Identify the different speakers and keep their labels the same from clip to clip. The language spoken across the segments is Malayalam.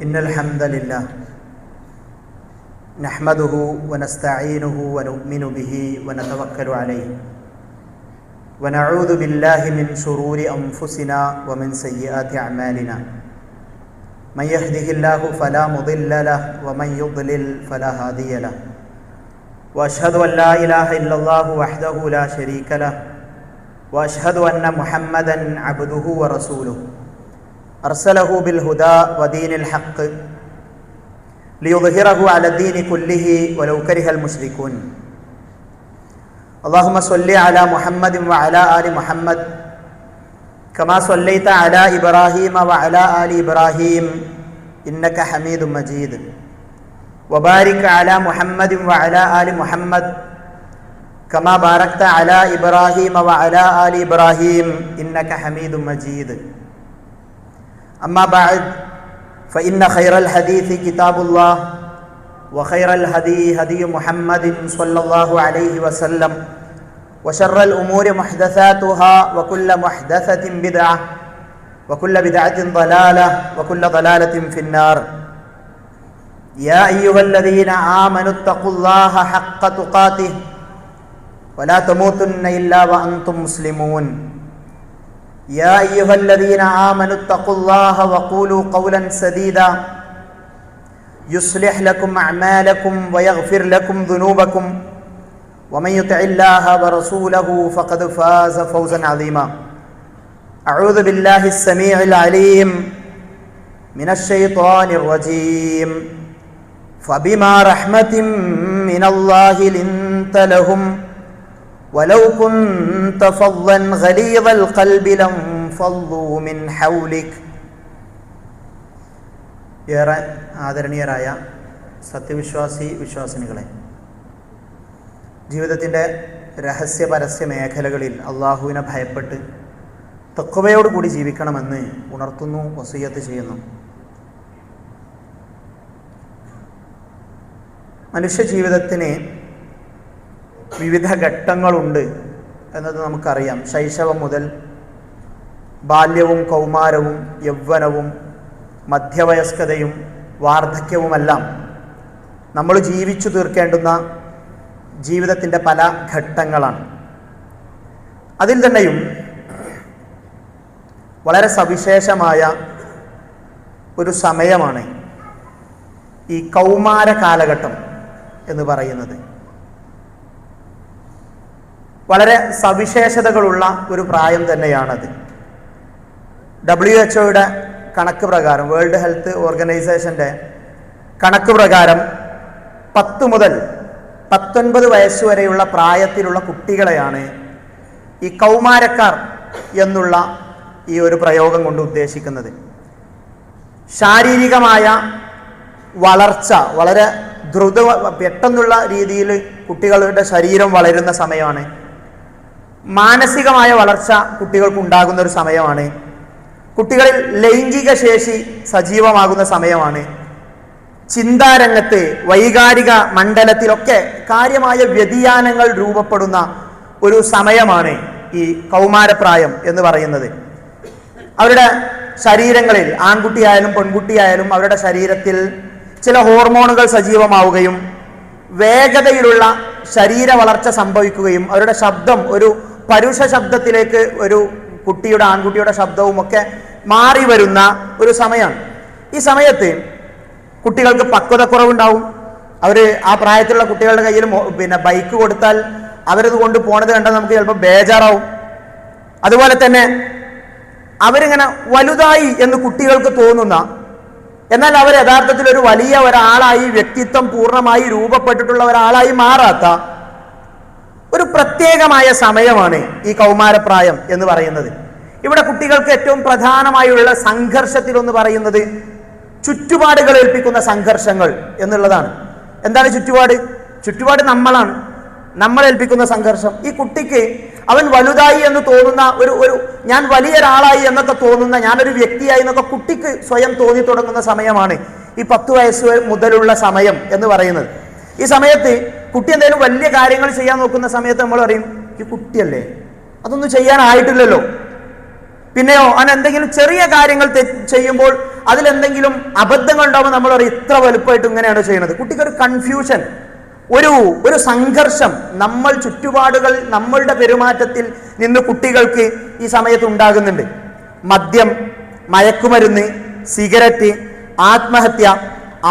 Speaker 1: ഇന്നൽ ഹംദലില്ലാഹ് നഹ്മദുഹു വനസ്തഈനുഹു വനുഅ്മിനു ബിഹി വനതവക്കലു അലൈഹി വനഊദു ബില്ലാഹി മിൻ ശുറൂരി അൻഫുസിനാ വമിൻ സയ്യിആതി അഅ്മാലിനാ മൻ യഹ്ദിഹില്ലാഹു ഫലാ മുദില്ല ലഹു വമൻ യുദ്ലിൽ ഫലാ ഹാദിയ ലഹു വഅശ്ഹദു അൻ ലാ ഇലാഹ ഇല്ലല്ലാഹു വഹ്ദഹു ലാ ശരീക ലഹു വഅശ്ഹദു അന്ന മുഹമ്മദൻ അബ്ദുഹു വറസൂലുഹു അർസലഹു ബിൽ ഹുദാ വദീനിൽ ഹഖ് ലിയുദ്ഹിറഹു അലദ്ദീനി കുല്ലിഹി വലൗ കരിഹൽ മുശ്രികൂൻ. അല്ലാഹുമ്മ സ്വല്ലി അലാ മുഹമ്മദിൻ വഅലാ ആലി മുഹമ്മദ് കമാ സ്വല്ലൈത അലാ ഇബ്രാഹീമ വഅലാ ആലി ഇബ്രാഹീം ഇന്നക ഹമീദും മജീദ്. വബാരിക് അലാ മുഹമ്മദിൻ വഅലാ ആലി മുഹമ്മദ് കമാ ബാരക്ത അലാ ഇബ്രാഹീമ വഅലാ ആലി ഇബ്രാഹീം ഇന്നക ഹമീദും മജീദ്. أما بعد فإن خير الحديث كتاب الله وخير الهدي هدي محمد صلى الله عليه وسلم وشر الأمور محدثاتها وكل محدثة بدعة وكل بدعة ضلالة وكل ضلالة في النار. يا أيها الذين آمنوا اتقوا الله حق تقاته ولا تموتن إلا وأنتم مسلمون. يا أيها الذين آمنوا اتقوا الله وقولوا قولا سديدا يصلح لكم أعمالكم ويغفر لكم ذنوبكم ومن يطع الله ورسوله فقد فاز فوزا عظيما. أعوذ بالله السميع العليم من الشيطان الرجيم. فبما رحمة من الله لنت لهم ولو كنت فظا غليظ القلب لانفضوا من حولك. ഏറെ ആദരണീയരായ സത്യവിശ്വാസി വിശ്വാസിനികളെ, ജീവിതത്തിൻ്റെ രഹസ്യ പരസ്യ മേഖലകളിൽ അള്ളാഹുവിനെ ഭയപ്പെട്ട് തഖ്വയോടുകൂടി ജീവിക്കണമെന്ന് ഉണർത്തുന്നു, വസിയ്യത്ത് ചെയ്യുന്നു. മനുഷ്യ ജീവിതത്തിന് വിവിധ ഘട്ടങ്ങളുണ്ട് എന്നത് നമുക്കറിയാം. ശൈശവം മുതൽ ബാല്യവും കൗമാരവും യൗവനവും മധ്യവയസ്കതയും വാർദ്ധക്യവുമെല്ലാം നമ്മൾ ജീവിച്ചു തീർക്കേണ്ടുന്ന ജീവിതത്തിൻ്റെ പല ഘട്ടങ്ങളാണ്. അതിൽ തന്നെയും വളരെ സവിശേഷമായ ഒരു സമയമാണ് ഈ കൗമാര കാലഘട്ടം എന്ന് പറയുന്നത്. വളരെ സവിശേഷതകളുള്ള ഒരു പ്രായം തന്നെയാണത്. WHO കണക്ക് പ്രകാരം, വേൾഡ് ഹെൽത്ത് ഓർഗനൈസേഷൻ്റെ കണക്ക് പ്രകാരം 10 മുതൽ 19 വയസ്സ് വരെയുള്ള പ്രായത്തിലുള്ള കുട്ടികളെയാണ് ഈ കൗമാരക്കാർ എന്നുള്ള ഈ ഒരു പ്രയോഗം കൊണ്ട് ഉദ്ദേശിക്കുന്നത്. ശാരീരികമായ വളർച്ച വളരെ പെട്ടെന്നുള്ള രീതിയിൽ കുട്ടികളുടെ ശരീരം വളരുന്ന സമയമാണ്. മാനസികമായ വളർച്ച കുട്ടികൾക്കുണ്ടാകുന്ന ഒരു സമയമാണ്. കുട്ടികളിൽ ലൈംഗിക ശേഷി സജീവമാകുന്ന സമയമാണ്. ചിന്താരംഗത്ത്, വൈകാരിക മണ്ഡലത്തിലൊക്കെ കാര്യമായ വ്യതിയാനങ്ങൾ രൂപപ്പെടുന്ന ഒരു സമയമാണ് ഈ കൗമാരപ്രായം എന്ന് പറയുന്നത്. അവരുടെ ശരീരങ്ങളിൽ, ആൺകുട്ടിയായാലും പെൺകുട്ടിയായാലും, അവരുടെ ശരീരത്തിൽ ചില ഹോർമോണുകൾ സജീവമാവുകയും വേഗതയിലുള്ള ശരീര വളർച്ച സംഭവിക്കുകയും അവരുടെ ശബ്ദം ഒരു പരുഷ ശബ്ദത്തിലേക്ക്, ഒരു കുട്ടിയുടെ, ആൺകുട്ടിയുടെ ശബ്ദവും ഒക്കെ മാറി വരുന്ന ഒരു സമയമാണ്. ഈ സമയത്ത് കുട്ടികൾക്ക് പക്വതക്കുറവുണ്ടാവും. അവർ ആ പ്രായത്തിലുള്ള കുട്ടികളുടെ കയ്യിൽ ബൈക്ക് കൊടുത്താൽ അവരത് കൊണ്ട് പോണത് കണ്ടാൽ നമുക്ക് ചിലപ്പോൾ ബേജാറാവും. അതുപോലെ തന്നെ അവരിങ്ങനെ വലുതായി എന്ന് കുട്ടികൾക്ക് തോന്നുന്ന, എന്നാൽ അവർ യഥാർത്ഥത്തിൽ ഒരു വലിയ ഒരാളായി, വ്യക്തിത്വം പൂർണ്ണമായി രൂപപ്പെട്ടിട്ടുള്ള ഒരാളായി മാറാത്ത ഒരു പ്രത്യേകമായ സമയമാണ് ഈ കൗമാരപ്രായം എന്ന് പറയുന്നത്. ഇവിടെ കുട്ടികൾക്ക് ഏറ്റവും പ്രധാനമായുള്ള സംഘർഷത്തിലൊന്ന് പറയുന്നത് ചുറ്റുപാടുകൾ ഏൽപ്പിക്കുന്ന സംഘർഷങ്ങൾ എന്നുള്ളതാണ്. എന്താണ് ചുറ്റുപാട്? ചുറ്റുപാട് നമ്മളാണ്. നമ്മൾ ഏൽപ്പിക്കുന്ന സംഘർഷം. ഈ കുട്ടിക്ക് അവൻ വലുതായി എന്ന് തോന്നുന്ന ഒരു ഞാൻ വലിയൊരാളായി എന്നൊക്കെ തോന്നുന്ന, ഞാനൊരു വ്യക്തിയായി എന്നൊക്കെ കുട്ടിക്ക് സ്വയം തോന്നി തുടങ്ങുന്ന സമയമാണ് ഈ 10 വയസ്സ് മുതലുള്ള സമയം എന്ന് പറയുന്നത്. ഈ സമയത്ത് കുട്ടി എന്തെങ്കിലും വലിയ കാര്യങ്ങൾ ചെയ്യാൻ നോക്കുന്ന സമയത്ത് നമ്മൾ പറയും, ഈ കുട്ടിയല്ലേ, അതൊന്നും ചെയ്യാനായിട്ടില്ലല്ലോ. പിന്നെയോ അവൻ എന്തെങ്കിലും ചെറിയ കാര്യങ്ങൾ ചെയ്യുമ്പോൾ അതിലെന്തെങ്കിലും അബദ്ധങ്ങൾ ഉണ്ടാവുമ്പോൾ നമ്മൾ പറയും ഇത്ര വലുപ്പമായിട്ട് ഇങ്ങനെയാണോ ചെയ്യുന്നത്. കുട്ടിക്കൊരു കൺഫ്യൂഷൻ, ഒരു സംഘർഷം നമ്മൾ ചുറ്റുപാടുകൾ നമ്മളുടെ പെരുമാറ്റത്തിൽ നിന്ന് കുട്ടികൾക്ക് ഈ സമയത്ത് ഉണ്ടാകുന്നുണ്ട്. മദ്യം, മയക്കുമരുന്ന്, സിഗരറ്റ്, ആത്മഹത്യ,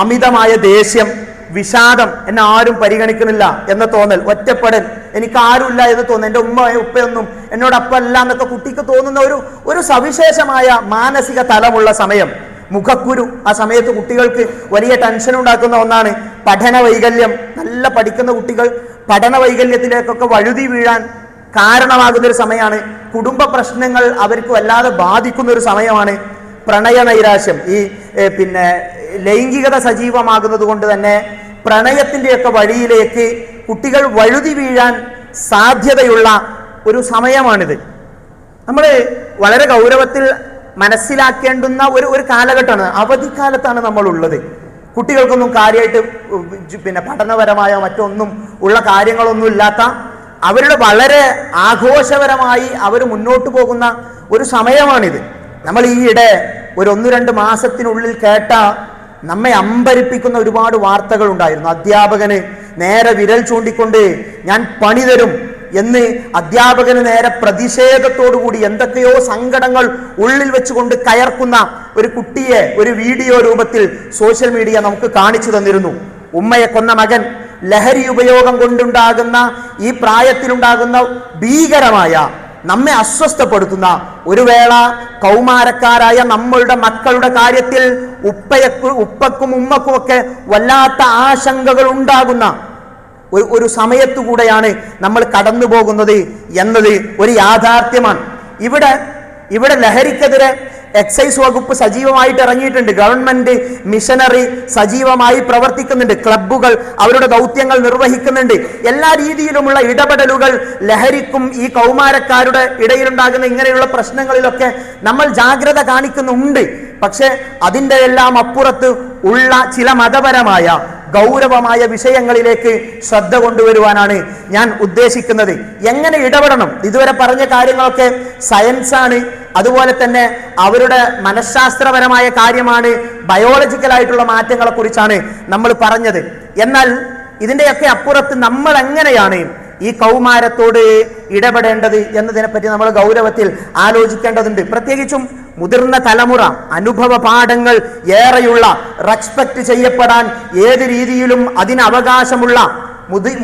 Speaker 1: അമിതമായ ദേഷ്യം, വിഷാദം, എന്നെ ആരും പരിഗണിക്കുന്നില്ല എന്ന തോന്നൽ, ഒറ്റപ്പെടൽ, എനിക്ക് ആരുമില്ല എന്ന് തോന്നുന്നു, എൻ്റെ ഉപ്പയൊന്നും എന്നോടൊപ്പമല്ല എന്നൊക്കെ കുട്ടിക്ക് തോന്നുന്ന ഒരു സവിശേഷമായ മാനസിക തലമുള്ള സമയം. മുഖക്കുരു, ആ സമയത്ത് കുട്ടികൾക്ക് വലിയ ടെൻഷൻ ഉണ്ടാക്കുന്ന ഒന്നാണ്. പഠന വൈകല്യം, നല്ല പഠിക്കുന്ന കുട്ടികൾ പഠന വൈകല്യത്തിലേക്കൊക്കെ വഴുതി വീഴാൻ കാരണമാകുന്ന ഒരു സമയമാണ്. കുടുംബ പ്രശ്നങ്ങൾ അവർക്ക് വല്ലാതെ ബാധിക്കുന്ന ഒരു സമയമാണ്. പ്രണയ നൈരാശ്യം, ഈ ലൈംഗികത സജീവമാകുന്നത് കൊണ്ട് തന്നെ പ്രണയത്തിൻ്റെയൊക്കെ വഴിയിലേക്ക് കുട്ടികൾ വഴുതി വീഴാൻ സാധ്യതയുള്ള ഒരു സമയമാണിത്. നമ്മൾ വളരെ ഗൗരവത്തിൽ മനസ്സിലാക്കേണ്ടുന്ന ഒരു കാലഘട്ടമാണ്. അവധിക്കാലത്താണ് നമ്മൾ ഉള്ളത്. കുട്ടികൾക്കൊന്നും കാര്യമായിട്ട് പഠനപരമായോ മറ്റൊന്നും ഉള്ള കാര്യങ്ങളൊന്നും ഇല്ലാത്ത, അവരുടെ വളരെ ആഘോഷപരമായി അവർ മുന്നോട്ട് പോകുന്ന ഒരു സമയമാണിത്. നമ്മൾ ഈയിടെ ഒരു 1-2 മാസത്തിനുള്ളിൽ കേട്ട നമ്മെ അമ്പരിപ്പിക്കുന്ന ഒരുപാട് വാർത്തകൾ ഉണ്ടായിരുന്നു. അധ്യാപകന് നേരെ വിരൽ ചൂണ്ടിക്കൊണ്ട് ഞാൻ പണി തരും എന്ന് അധ്യാപകന് നേരെ പ്രതിഷേധത്തോടുകൂടി എന്തൊക്കെയോ സങ്കടങ്ങൾ ഉള്ളിൽ വെച്ചുകൊണ്ട് കയർക്കുന്ന ഒരു കുട്ടിയെ ഒരു വീഡിയോ രൂപത്തിൽ സോഷ്യൽ മീഡിയ നമുക്ക് കാണിച്ചു തന്നിരുന്നു. ഉമ്മയെ കൊന്ന മകൻ, ലഹരി ഉപയോഗം കൊണ്ടുണ്ടാകുന്ന ഈ പ്രായത്തിലുണ്ടാകുന്ന ഭീകരമായ, നമ്മെ അസ്വസ്ഥപ്പെടുത്തുന്ന, ഒരു വേള കൗമാരക്കാരായ നമ്മളുടെ മക്കളുടെ കാര്യത്തിൽ ഉപ്പക്കും ഉമ്മക്കുമൊക്കെ വല്ലാത്ത ആശങ്കകൾ ഉണ്ടാകുന്ന ഒരു സമയത്തുകൂടെയാണ് നമ്മൾ കടന്നു പോകുന്നത് എന്നത് ഒരു യാഥാർത്ഥ്യമാണ്. ഇവിടെ ലഹരിക്കെതിരെ എക്സൈസ് വകുപ്പ് സജീവമായിട്ട് ഇറങ്ങിയിട്ടുണ്ട്. ഗവൺമെന്റ് മിഷനറി സജീവമായി പ്രവർത്തിക്കുന്നുണ്ട്. ക്ലബ്ബുകൾ അവരുടെ ദൗത്യങ്ങൾ നിർവഹിക്കുന്നുണ്ട്. എല്ലാ രീതിയിലുമുള്ള ഇടപെടലുകൾ ലഹരിക്കും ഈ കൗമാരക്കാരുടെ ഇടയിലുണ്ടാകുന്ന ഇങ്ങനെയുള്ള പ്രശ്നങ്ങളിലൊക്കെ നമ്മൾ ജാഗ്രത കാണിക്കുന്നുണ്ട്. പക്ഷെ അതിൻ്റെ എല്ലാം അപ്പുറത്ത് ഉള്ള ചില മതപരമായ ഗൗരവമായ വിഷയങ്ങളിലേക്ക് ശ്രദ്ധ കൊണ്ടുവരുവാനാണ് ഞാൻ ഉദ്ദേശിക്കുന്നത്. എങ്ങനെ ഇടപെടണം? ഇതുവരെ പറഞ്ഞ കാര്യങ്ങളൊക്കെ സയൻസാണ്, അതുപോലെ തന്നെ അവരുടെ മനഃശാസ്ത്രപരമായ കാര്യമാണ്, ബയോളജിക്കലായിട്ടുള്ള മാറ്റങ്ങളെ കുറിച്ചാണ് നമ്മൾ പറഞ്ഞത്. എന്നാൽ ഇതിൻ്റെയൊക്കെ അപ്പുറത്ത് നമ്മൾ എങ്ങനെയാണ് ഈ കൗമാരത്തോട് ഇടപെടേണ്ടത് എന്നതിനെപ്പറ്റി നമ്മൾ ഗൗരവത്തിൽ ആലോചിക്കേണ്ടതുണ്ട്. പ്രത്യേകിച്ചും മുതിർന്ന തലമുറ, അനുഭവ പാഠങ്ങൾ ഏറെയുള്ള, റെസ്പെക്ട് ചെയ്യപ്പെടാൻ ഏത് രീതിയിലും അതിന് അവകാശമുള്ള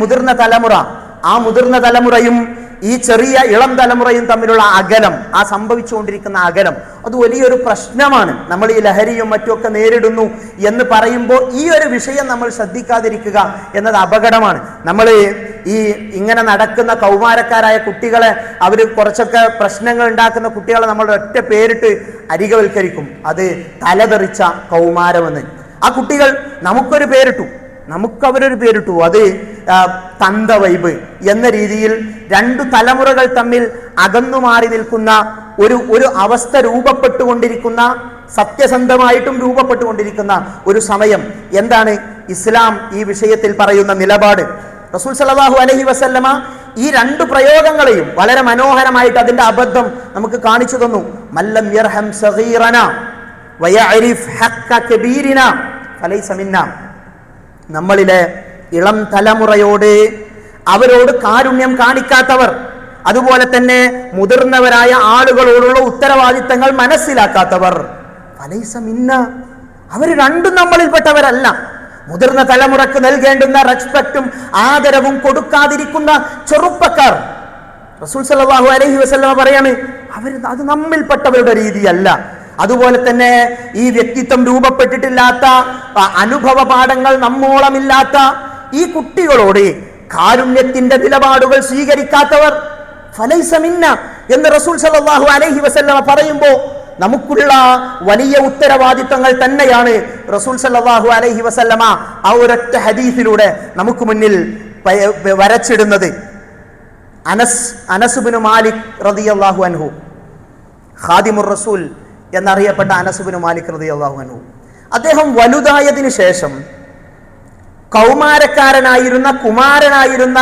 Speaker 1: മുതിർന്ന തലമുറ, ആ മുതിർന്ന തലമുറയും ഈ ചെറിയ ഇളം തലമുറയും തമ്മിലുള്ള അകലം, ആ സംഭവിച്ചുകൊണ്ടിരിക്കുന്ന അകലം, അത് വലിയൊരു പ്രശ്നമാണ്. നമ്മൾ ഈ ലഹരിയും മറ്റുമൊക്കെ നേരിടുന്നു എന്ന് പറയുമ്പോൾ ഈ ഒരു വിഷയം നമ്മൾ ശ്രദ്ധിക്കാതിരിക്കുക എന്നത് അപകടമാണ്. നമ്മൾ ഈ ഇങ്ങനെ നടക്കുന്ന കൗമാരക്കാരായ കുട്ടികളെ, അവർ കുറച്ചൊക്കെ പ്രശ്നങ്ങൾ ഉണ്ടാക്കുന്ന കുട്ടികളെ നമ്മൾ ഒറ്റ പേരിട്ട് അരികവൽക്കരിക്കും. അത് തലതെറിച്ച കൗമാരമെന്ന്. ആ കുട്ടികൾ നമുക്കൊരു പേരിട്ടു, നമുക്കവരൊരു പേരിട്ടു, അത് തന്ത വൈബ് എന്ന രീതിയിൽ 2 തലമുറകൾ തമ്മിൽ അകന്നു മാറി നിൽക്കുന്ന ഒരു അവസ്ഥ രൂപപ്പെട്ടുകൊണ്ടിരിക്കുന്ന, സത്യസന്ധമായിട്ടും രൂപപ്പെട്ടുകൊണ്ടിരിക്കുന്ന ഒരു സമയം. എന്താണ് ഇസ്ലാം ഈ വിഷയത്തിൽ പറയുന്ന നിലപാട്? റസൂൽ സല്ലല്ലാഹു അലൈഹി വസല്ലമ ഈ 2 പ്രയോഗങ്ങളെയും വളരെ മനോഹരമായിട്ട് അതിന്റെ അബദ്ധം നമുക്ക് കാണിച്ചു തന്നു. മല്ലം യർഹം സഗീറന വയഅരിഫ് ഹഖ്ക കബീരിന ഫലൈസ മിന്ന. നമ്മളിലെ ഇളം തലമുറയോട്, അവരോട് കാരുണ്യം കാണിക്കാത്തവർ, അതുപോലെ തന്നെ മുതിർന്നവരായ ആളുകളോടുള്ള ഉത്തരവാദിത്തങ്ങൾ മനസ്സിലാക്കാത്തവർ, ഫലൈസ മിന്ന, അവർ 2 നമ്മളിൽപ്പെട്ടവരല്ല. മുതിർന്ന തലമുറക്ക് നൽകേണ്ടുന്ന റെസ്പെക്റ്റും ആദരവും കൊടുക്കാതിരിക്കുന്ന ചെറുപ്പക്കാർ, റസൂൽ സല്ലല്ലാഹു അലൈഹി വസല്ലമ പറയാണ്, അത് നമ്മിൽപ്പെട്ടവരുടെ രീതിയല്ല. അതുപോലെ തന്നെ ഈ വ്യക്തിത്വം രൂപപ്പെട്ടിട്ടില്ലാത്ത, അനുഭവ പാഠങ്ങൾ നമ്മോളമില്ലാത്ത ഈ കുട്ടികളോട് കാരുണ്യത്തിന്റെ നിലപാടുകൾ സ്വീകരിക്കാത്തവർ ഫലൈസ മിന്ന എന്ന് റസൂൽ സല്ലല്ലാഹു അലൈഹി വസല്ലമ പറയുമ്പോൾ നമുക്കുള്ള വലിയ ഉത്തരവാദിത്തങ്ങൾ തന്നെയാണ് റസൂൽ സല്ലല്ലാഹു അലൈഹി വസല്ലമ ആ ഒരൊറ്റ ഹദീസിലൂടെ നമുക്ക് മുന്നിൽ വരച്ചിടുന്നത്. അനസ് ഇബ്നു മാലിക് റളിയല്ലാഹു അൻഹു, ഖാദിമുർ റസൂൽ എന്നറിയപ്പെട്ട അനസ് ഇബ്നു മാലിക് റളിയല്ലാഹു അൻഹു, അദ്ദേഹം വലുതായതിനു ശേഷം കൗമാരക്കാരനായിരുന്ന, കുമാരനായിരുന്ന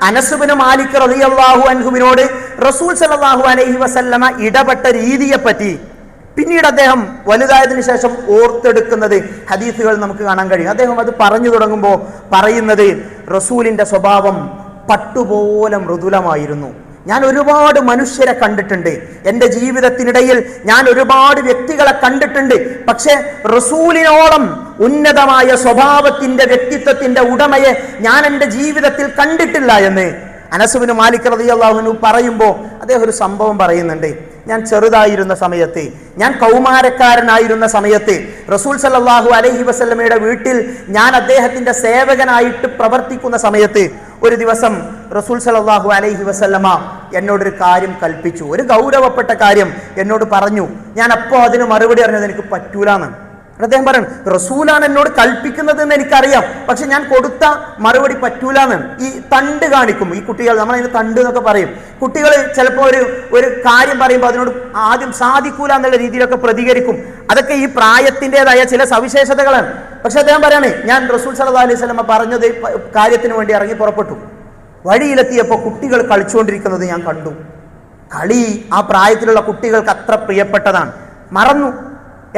Speaker 1: അനസ് ഇബ്നു മാലിക് റളിയല്ലാഹു അൻഹുവിനോട് റസൂൽ സല്ലല്ലാഹു അലൈഹി വസല്ലമ ഇടപെട്ട രീതിയെപ്പറ്റി പിന്നീട് അദ്ദേഹം വലുതായതിനു ശേഷം ഓർത്തെടുക്കുന്നത് ഹദീസുകൾ നമുക്ക് കാണാൻ കഴിയും. അദ്ദേഹം അത് പറഞ്ഞു തുടങ്ങുമ്പോൾ പറയുന്നത്, റസൂലിന്റെ സ്വഭാവം പട്ടുപോലെ മൃദുലമായിരുന്നു. ഞാൻ ഒരുപാട് മനുഷ്യരെ കണ്ടിട്ടുണ്ട്, എൻ്റെ ജീവിതത്തിനിടയിൽ ഞാൻ ഒരുപാട് വ്യക്തികളെ കണ്ടിട്ടുണ്ട്. പക്ഷെ റസൂലിനോളം ഉന്നതമായ സ്വഭാവത്തിന്റെ വ്യക്തിത്വത്തിന്റെ ഉടമയെ ഞാൻ എൻ്റെ ജീവിതത്തിൽ കണ്ടിട്ടില്ല എന്ന് അനസ് ബിൻ മാലിക് റളിയല്ലാഹു അൻഹു പറയുമ്പോൾ അദ്ദേഹം ഒരു സംഭവം പറയുന്നുണ്ട്. ഞാൻ ചെറുതായിരുന്ന സമയത്ത്, ഞാൻ കൗമാരക്കാരനായിരുന്ന സമയത്ത് റസൂൽ സല്ലല്ലാഹു അലൈഹി വസല്ലമയുടെ വീട്ടിൽ ഞാൻ അദ്ദേഹത്തിന്റെ സേവകനായിട്ട് പ്രവർത്തിക്കുന്ന സമയത്ത് ഒരു ദിവസം റസൂൽ സല്ലല്ലാഹു അലൈഹി വസല്ലമ എന്നോടൊരു കാര്യം കൽപ്പിച്ചു, ഒരു ഗൗരവപ്പെട്ട കാര്യം എന്നോട് പറഞ്ഞു. ഞാൻ അപ്പോൾ അതിന് മറുപടി അറിഞ്ഞത് എനിക്ക് പറ്റൂലെന്ന്. അദ്ദേഹം പറയണം, റസൂലാണ് എന്നോട് കൽപ്പിക്കുന്നത് എന്ന് എനിക്കറിയാം, പക്ഷെ ഞാൻ കൊടുത്ത മറുപടി പറ്റൂലെന്ന്. ഈ തണ്ട് കാണിക്കും ഈ കുട്ടികൾ, നമ്മളതിന് തണ്ട് എന്നൊക്കെ പറയും. കുട്ടികൾ ചിലപ്പോൾ ഒരു കാര്യം പറയുമ്പോൾ അതിനോട് ആദ്യം സാധിക്കൂല എന്നുള്ള രീതിയിലൊക്കെ പ്രതികരിക്കും. അതൊക്കെ ഈ പ്രായത്തിൻ്റെതായ ചില സവിശേഷതകളാണ്. പക്ഷെ അദ്ദേഹം പറയാണ്, ഞാൻ റസൂൽ സല്ലല്ലാഹു അലൈഹി വസല്ലമ പറഞ്ഞത് കാര്യത്തിന് വേണ്ടി ഇറങ്ങി പുറപ്പെട്ടു. വഴിയിലെത്തിയപ്പോൾ കുട്ടികൾ കളിച്ചുകൊണ്ടിരിക്കുന്നത് ഞാൻ കണ്ടു. കളി ആ പ്രായത്തിലുള്ള കുട്ടികൾക്ക് അത്ര പ്രിയപ്പെട്ടതാണ്.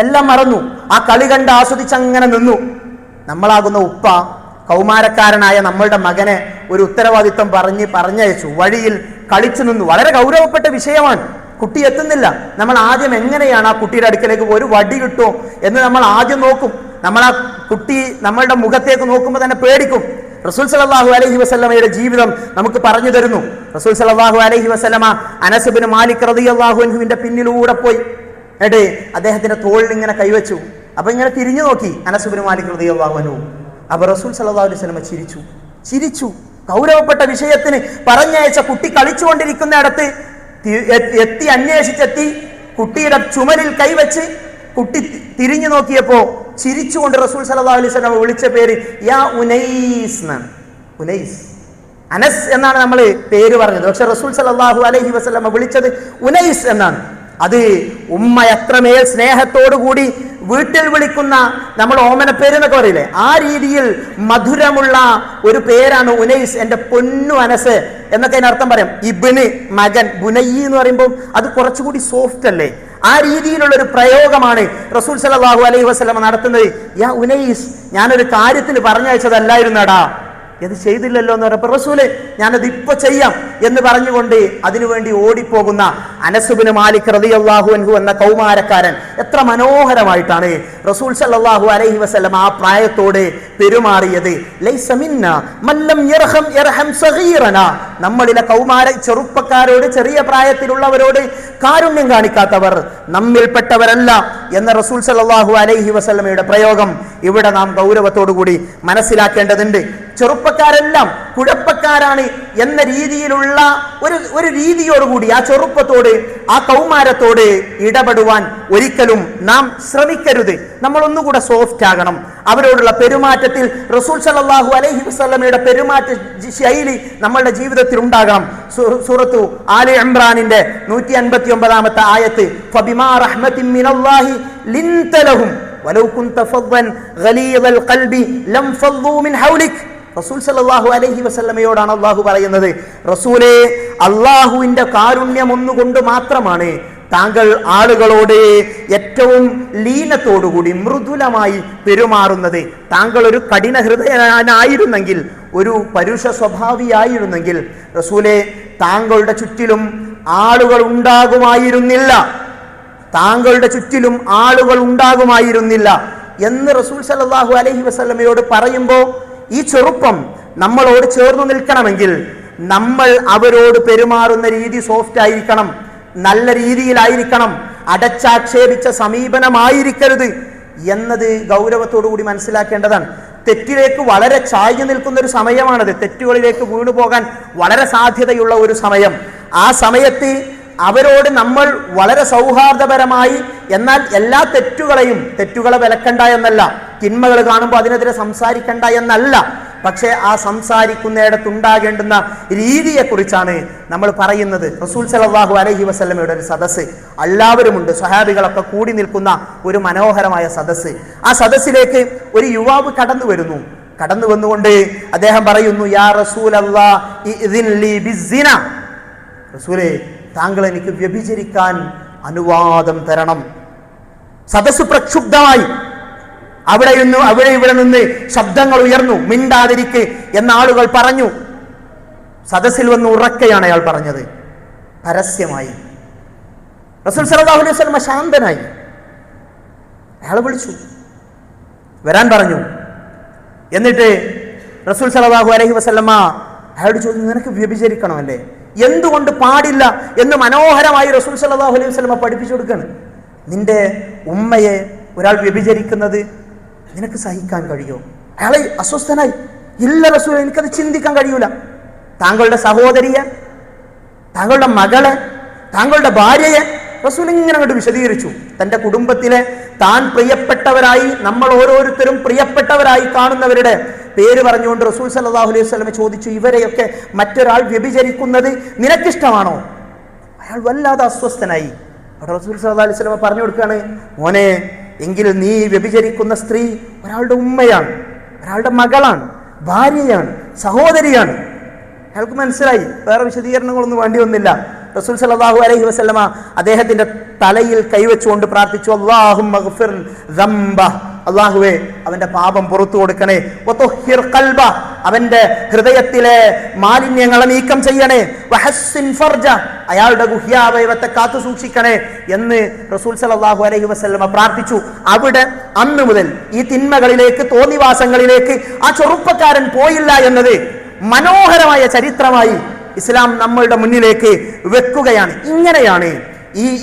Speaker 1: എല്ലാം മറന്നു. ആ കളി കണ്ട് ആസ്വദിച്ചങ്ങനെ നിന്നു. നമ്മളാകുന്ന ഉപ്പ കൗമാരക്കാരനായ നമ്മളുടെ മകനെ ഒരു ഉത്തരവാദിത്വം പറഞ്ഞയച്ചു. വഴിയിൽ കളിച്ചു നിന്നു. വളരെ ഗൗരവപ്പെട്ട വിഷയമാണ്. കുട്ടി എത്തുന്നില്ല. നമ്മൾ ആദ്യം എങ്ങനെയാണ് ആ കുട്ടിയുടെ അടുക്കലേക്ക് ഒരു വടി കിട്ടുമോ എന്ന് നമ്മൾ ആദ്യം നോക്കും. നമ്മൾ ആ കുട്ടി നമ്മളുടെ മുഖത്തേക്ക് നോക്കുമ്പോൾ തന്നെ പേടിക്കും. റസൂൽ സല്ലല്ലാഹു അലൈഹി വസല്ലമയുടെ ജീവിതം നമുക്ക് പറഞ്ഞു തരുന്നു. റസൂൽ സല്ലല്ലാഹു അലൈഹി വസല്ലമ അനസ് ബിൻ മാലിക് റളിയല്ലാഹു അൻഹുവിന്റെ പിന്നിലൂടെ പോയി. എന്നിട്ട് അദ്ദേഹത്തിന്റെ തോളിൽ ഇങ്ങനെ കൈവച്ചു. അപ്പൊ ഇങ്ങനെ തിരിഞ്ഞു നോക്കി അനസ് ബിൻ മാലിക് റളിയല്ലാഹു അൻഹു. അപ്പൊ റസൂൽ സല്ലല്ലാഹു അലൈഹി വസല്ലമ ചിരിച്ചു. ഗൗരവപ്പെട്ട വിഷയത്തിന് പറഞ്ഞയച്ച കുട്ടി കളിച്ചുകൊണ്ടിരിക്കുന്നിടത്ത് അന്വേഷിച്ചെത്തി കുട്ടിയുടെ ചുമലിൽ കൈവച്ച് കുട്ടി തിരിഞ്ഞു നോക്കിയപ്പോ ചിരിച്ചുകൊണ്ട് റസൂൽ സല്ലല്ലാഹു അലൈഹി വസല്ലം വിളിച്ച പേര് യാ ഉനൈസ് എന്നാണ്. ഉനൈസ്, അനസ് എന്നാണ് നമ്മൾ പേര് പറഞ്ഞത്. പക്ഷെ റസൂൽ സല്ലല്ലാഹു അലൈഹി വസല്ലം വിളിച്ചത് ഉനൈസ് എന്നാണ്. അത് ഉമ്മ എത്രമേൽ സ്നേഹത്തോടുകൂടി വീട്ടിൽ വിളിക്കുന്ന നമ്മൾ ഓമന പേര് എന്നൊക്കെ പറയില്ലേ, ആ രീതിയിൽ മധുരമുള്ള ഒരു പേരാണ് ഉനൈസ്. എൻ്റെ പൊന്നു അനസ് എന്നൊക്കെ അതിനർത്ഥം പറയാം. ഇബ്ന് മകൻ, ബുനയ്യി എന്ന് പറയുമ്പോൾ അത് കുറച്ചുകൂടി സോഫ്റ്റ് അല്ലേ? ആ രീതിയിലുള്ള ഒരു പ്രയോഗമാണ് റസൂൽ സല്ലല്ലാഹു അലൈഹി വസല്ലം നടത്തുന്നത്. യാ ഉനൈസ്, ഞാനൊരു കാര്യത്തിന് പറഞ്ഞയച്ചതല്ലായിരുന്നടാ, ഇത് ചെയ്തില്ലല്ലോ എന്ന് പറഞ്ഞപ്പോൾ റസൂല് ഞാനത് ഇപ്പൊ ചെയ്യാം എന്ന് പറഞ്ഞുകൊണ്ട് അതിനുവേണ്ടി ഓടിപ്പോകുന്ന അനസ് ബിൻ മാലിക് റളിയല്ലാഹു അൻഹു എന്ന കൗമാരക്കാരൻ എത്ര മനോഹരമായിട്ടാണ് റസൂൽ സല്ലല്ലാഹു അലൈഹി വസല്ലം ആ പ്രായത്തോട് പെരുമാറിയത്. ലൈസ മിന്നാ മല്ലം യർഹം സഗീറനാ, നമ്മളിലെ ചെറുപ്പക്കാരോട്, ചെറിയ പ്രായത്തിലുള്ളവരോട് കാരുണ്യം കാണിക്കാത്തവർ നമ്മിൽപ്പെട്ടവരല്ല എന്ന റസൂൽ സല്ലല്ലാഹു അലൈഹി വസല്ലമയുടെ പ്രയോഗം ഇവിടെ നാം ഗൗരവത്തോടു കൂടി മനസ്സിലാക്കേണ്ടതുണ്ട്. ചെറുപ്പക്കാരെല്ലാം കുഴപ്പക്കാരാണ് എന്ന രീതിയിലുള്ള ഒരു രീതിയോടുകൂടി ആ ചെറുപ്പത്തോട്, ആ കൗമാരത്തോട് ഇടപെടുവാൻ ഒരിക്കലും നാം ശ്രമിക്കരുത്. നമ്മൾ ഒന്നുകൂടെ സോഫ്റ്റ് ആകണം. അവരോടുള്ള പെരുമാറ്റത്തിൽ റസൂൽ സല്ലല്ലാഹു അലൈഹി വസല്ലമയുടെ പെരുമാറ്റ ശൈലി നമ്മളുടെ ജീവിതത്തിൽ ഉണ്ടാകണം. സൂറത്തു ആലി ഇംറാനിന്റെ 159-ാമത്തെ ആയത്ത്, ഫബിമാ റഹ്മത്തിൻ മിനല്ലാഹി ലിൻത ലഹും വലൗ കുൻത ഫദ്ദൻ ഗലീദൽ ഖൽബി ലം ഫദ്ദൂ മിൻ ഹൗലിക്. റസൂൽ സല്ലല്ലാഹു അലൈഹി വസല്ലമയോടാണ് അല്ലാഹു പറയുന്നത്, റസൂലേ, അല്ലാഹുവിന്റെ കാരുണ്യം ഒന്നുകൊണ്ട് മാത്രമാണ് താങ്കൾ ആളുകളോട് ഏറ്റവും ലീനത്തോടുകൂടി മൃദുലമായി പെരുമാറുന്നത്. താങ്കൾ ഒരു കഠിന ഹൃദയനായിരുന്നെങ്കിൽ, ഒരു പരുഷ സ്വഭാവിയായിരുന്നെങ്കിൽ റസൂലേ, താങ്കളുടെ ചുറ്റിലും ആളുകൾ ഉണ്ടാകുമായിരുന്നില്ല, എന്ന് റസൂൽ സല്ലല്ലാഹു അലൈഹി വസല്ലമയോട് പറയുമ്പോൾ ഈ ചെറുപ്പം നമ്മളോട് ചേർന്ന് നിൽക്കണമെങ്കിൽ നമ്മൾ അവരോട് പെരുമാറുന്ന രീതി സോഫ്റ്റ് ആയിരിക്കണം, നല്ല രീതിയിലായിരിക്കണം, അടച്ചാക്ഷേപിച്ച സമീപനമായിരിക്കരുത് എന്നത് ഗൗരവത്തോടുകൂടി മനസ്സിലാക്കേണ്ടതാണ്. തെറ്റിലേക്ക് വളരെ ചായ്ഞ്ഞു നിൽക്കുന്ന ഒരു സമയമാണത്. തെറ്റുകളിലേക്ക് വീണുപോകാൻ വളരെ സാധ്യതയുള്ള ഒരു സമയം. ആ സമയത്ത് അവരോട് നമ്മൾ വളരെ സൗഹാർദ്ദപരമായി, എന്നാൽ എല്ലാ തെറ്റുകളെ വിലക്കണ്ട എന്നല്ല, തിന്മകൾ കാണുമ്പോൾ അതിനെതിരെ സംസാരിക്കണ്ട എന്നല്ല, പക്ഷേ ആ സംസാരിക്കുന്നിടത്തുണ്ടാകേണ്ടുന്ന രീതിയെക്കുറിച്ചാണ് നമ്മൾ പറയുന്നത്. റസൂൽ സല്ലല്ലാഹു അലൈഹി വസല്ലമയുടെ ഒരു സദസ്സ്, എല്ലാവരുമുണ്ട്, സ്വഹാബികളൊക്കെ കൂടി നിൽക്കുന്ന ഒരു മനോഹരമായ സദസ്സ്. ആ സദസ്സിലേക്ക് ഒരു യുവാവ് കടന്നു വന്നുകൊണ്ട് അദ്ദേഹം പറയുന്നു, യാ റസൂലല്ലാഹ് ഇദ്ദിൻ ലീ ബിസ്സിന, റസൂലേ, താങ്കൾ എനിക്ക് വ്യഭിചരിക്കാൻ അനുവാദം തരണം. സദസ്സ് പ്രക്ഷുബ്ധമായി. അവിടെ ഇവിടെ നിന്ന് ശബ്ദങ്ങൾ ഉയർന്നു, മിണ്ടാതിരിക്ക് എന്ന ആളുകൾ പറഞ്ഞു. സദസ്സിൽ വന്ന് ഉറക്കെയാണ് അയാൾ പറഞ്ഞത്, പരസ്യമായി. റസൂൽ സല്ലല്ലാഹു അലൈഹി വസല്ലം ശാന്തനായി. അയാളെ വിളിച്ചു, വരാൻ പറഞ്ഞു. എന്നിട്ട് റസൂൽ സല്ലല്ലാഹു അലൈഹി വസല്ലമ അയാളോട് ചോദിച്ചു, നിനക്ക് വ്യഭിചരിക്കണമല്ലേ? എന്തുകൊണ്ട് പാടില്ല എന്ന് മനോഹരമായി റസൂൽ സല്ലല്ലാഹു അലൈഹി വസല്ലമ പഠിപ്പിച്ചു കൊടുക്കുകയാണ്. നിന്റെ ഉമ്മയെ ഒരാൾ വ്യഭിചരിക്കുന്നത് നിനക്ക് സഹിക്കാൻ കഴിയോ? അയാളെ അസ്വസ്ഥനായി. ഇല്ല റസൂൽ, എനിക്കത് ചിന്തിക്കാൻ കഴിയൂല. താങ്കളുടെ സഹോദരിയെ, താങ്കളുടെ മകളെ, താങ്കളുടെ ഭാര്യയെ റസൂൽ ഇങ്ങനെ അങ്ങോട്ട് വിശദീകരിച്ചു. തൻ്റെ കുടുംബത്തിലെ താൻ പ്രിയപ്പെട്ടവരായി, നമ്മൾ ഓരോരുത്തരും പ്രിയപ്പെട്ടവരായി കാണുന്നവരുടെ പേര് പറഞ്ഞുകൊണ്ട് റസൂൽ സല്ലല്ലാഹു അലൈഹി വസല്ലം ചോദിച്ചു, ഇവരെയൊക്കെ മറ്റൊരാൾ വ്യഭിചരിക്കുന്നത് നിനക്കിഷ്ടമാണോ? അയാൾ വല്ലാതെ അസ്വസ്ഥനായി. അവിടെ റസൂൽ സല്ലല്ലാഹു അലൈഹി വസല്ലം പറഞ്ഞു കൊടുക്കുകയാണ്, മോനെ, എങ്കിലും നീ വ്യഭിചരിക്കുന്ന സ്ത്രീ ഒരാളുടെ ഉമ്മയാണ്, ഒരാളുടെ മകളാണ്, ഭാര്യയാണ്, സഹോദരിയാണ്. അയാൾക്ക് മനസ്സിലായി. വേറെ വിശദീകരണങ്ങളൊന്നും വേണ്ടി വന്നില്ല. റസൂൽ സല്ലല്ലാഹു അലൈഹി വസല്ലമ അദ്ദേഹത്തിന്റെ തലയിൽ കൈവച്ചുകൊണ്ട് പ്രാർത്ഥിച്ചു, അല്ലാഹുമ്മ ഗ്ഫിർ ദംബഹ്, അല്ലാഹുവേ അവന്റെ പാപം പുറത്തു കൊടുക്കണേ, വതുഹിർ ഖൽബ, അവന്റെ ഹൃദയത്തിലെ മാലിന്യങ്ങളെ നീക്കം ചെയ്യണേ, വഹസ്സിൻ ഫർജ, അയാളുടെ ഗുഹ്യാവയവത്തെ കാത്തു സൂക്ഷിക്കണേ എന്ന് റസൂൽ സല്ലല്ലാഹു അലൈഹി വസല്ലമ പ്രാർത്ഥിച്ചു. അവിടെ അന്ന് മുതൽ ഈ തിന്മകളിലേക്ക്, തോന്നിവാസങ്ങളിലേക്ക് ആ ചെറുപ്പക്കാരൻ പോയില്ല എന്നത് മനോഹരമായ ചരിത്രമായി ഇസ്ലാം നമ്മളുടെ മുന്നിലേക്ക് വെക്കുകയാണ്. ഇങ്ങനെയാണ്